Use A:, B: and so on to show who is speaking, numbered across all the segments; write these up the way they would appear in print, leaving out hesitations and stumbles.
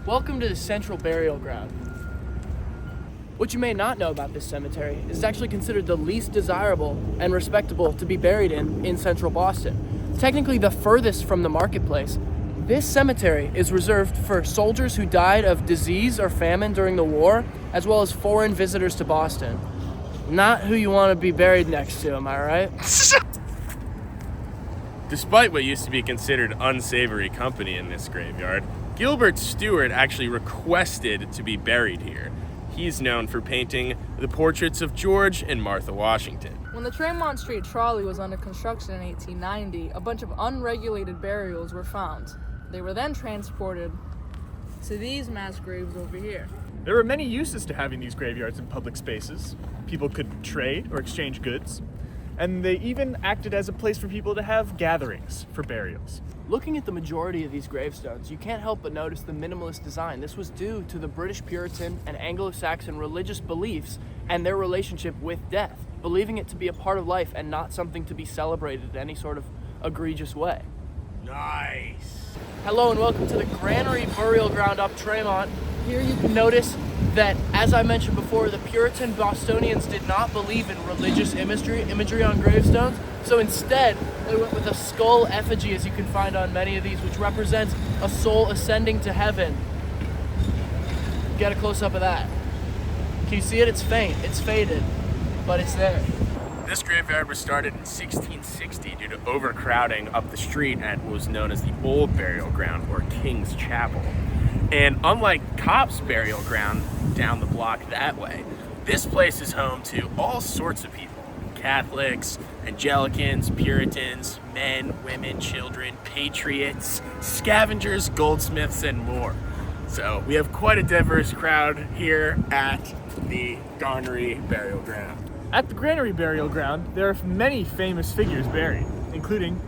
A: Welcome to the Central Burial Ground. What you may not know about this cemetery is it's actually considered the least desirable and respectable to be buried in Central Boston. Technically the furthest from the marketplace. This cemetery is reserved for soldiers who died of disease or famine during the war, as well as foreign visitors to Boston. Not who you want to be buried next to, am I right?
B: Despite what used to be considered unsavory company in this graveyard, Gilbert Stuart actually requested to be buried here. He's known for painting the portraits of George and Martha Washington.
C: When the Tremont Street trolley was under construction in 1890, a bunch of unregulated burials were found. They were then transported to these mass graves over here.
D: There were many uses to having these graveyards in public spaces. People could trade or exchange goods, and they even acted as a place for people to have gatherings for burials.
A: Looking at the majority of these gravestones, you can't help but notice the minimalist design. This was due to the British Puritan and Anglo-Saxon religious beliefs and their relationship with death, believing it to be a part of life and not something to be celebrated in any sort of egregious way.
B: Nice.
A: Hello and welcome to the Granary Burial Ground up Tremont. Here you can notice that, as I mentioned before, the Puritan Bostonians did not believe in religious imagery on gravestones, so instead they went with a skull effigy, as you can find on many of these, which represents a soul ascending to heaven. Get a close-up of that. Can you see it? It's faint, it's faded, but it's there.
B: This graveyard was started in 1660 due to overcrowding up the street at what was known as the Old Burial Ground, or King's Chapel. And unlike Copp's Burial Ground down the block that way, this place is home to all sorts of people. Catholics, Anglicans, Puritans, men, women, children, patriots, scavengers, goldsmiths, and more. So we have quite a diverse crowd here at the Granary Burial Ground.
D: At the Granary Burial Ground, there are many famous figures buried, including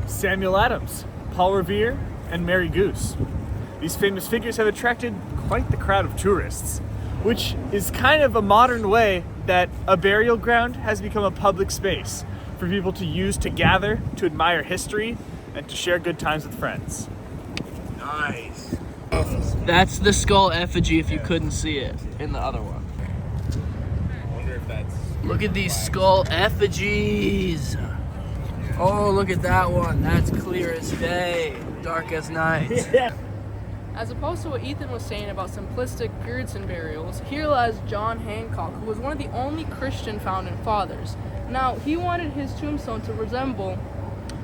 D: Samuel Adams, Paul Revere, and Mary Goose. These famous figures have attracted quite the crowd of tourists, which is kind of a modern way that a burial ground has become a public space for people to use to gather, to admire history, and to share good times with friends.
B: Nice.
A: That's the skull effigy if you couldn't see it in the other one.
B: I wonder if that's...
A: Look at these skull effigies. Oh, look at that one. That's clear as day, dark as night.
C: As opposed to what Ethan was saying about simplistic Puritan burials, here lies John Hancock, who was one of the only Christian founding fathers. Now, he wanted his tombstone to resemble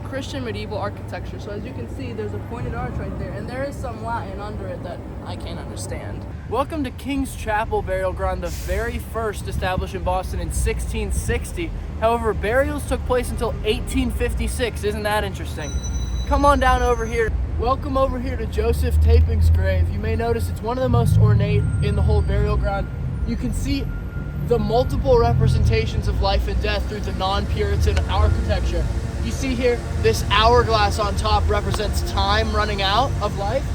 C: Christian medieval architecture. So as you can see, there's a pointed arch right there, and there is some Latin under it that I can't understand.
A: Welcome to King's Chapel Burial Ground, the very first established in Boston in 1660. However, burials took place until 1856. Isn't that interesting? Come on down over here. Welcome over here to Joseph Taping's grave. You may notice it's one of the most ornate in the whole burial ground. You can see the multiple representations of life and death through the non-Puritan architecture. You see here, this hourglass on top represents time running out of life,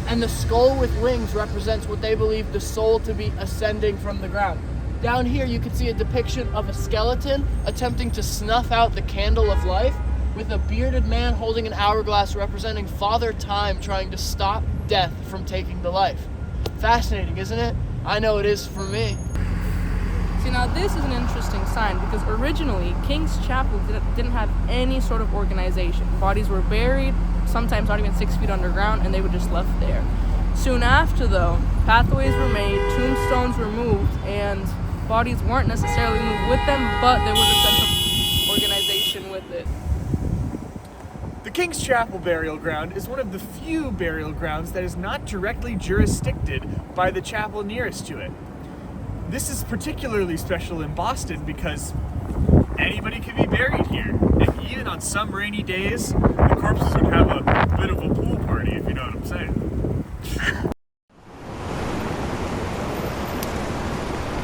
A: and the skull with wings represents what they believe the soul to be ascending from the ground. Down here you can see a depiction of a skeleton attempting to snuff out the candle of life, with a bearded man holding an hourglass representing Father Time trying to stop death from taking the life. Fascinating, isn't it? I know it is for me.
C: See, now this is an interesting sign because originally King's Chapel didn't have any sort of organization. Bodies were buried, sometimes not even 6 feet underground, and they were just left there. Soon after, though, pathways were made, tombstones were moved, and bodies weren't necessarily moved with them, but there was a sense of organization with it.
D: The King's Chapel Burial Ground is one of the few burial grounds that is not directly jurisdicted by the chapel nearest to it. This is particularly special in Boston because anybody can be buried here. And even on some rainy days, the corpses would have a bit of a pool party, if you know what I'm saying.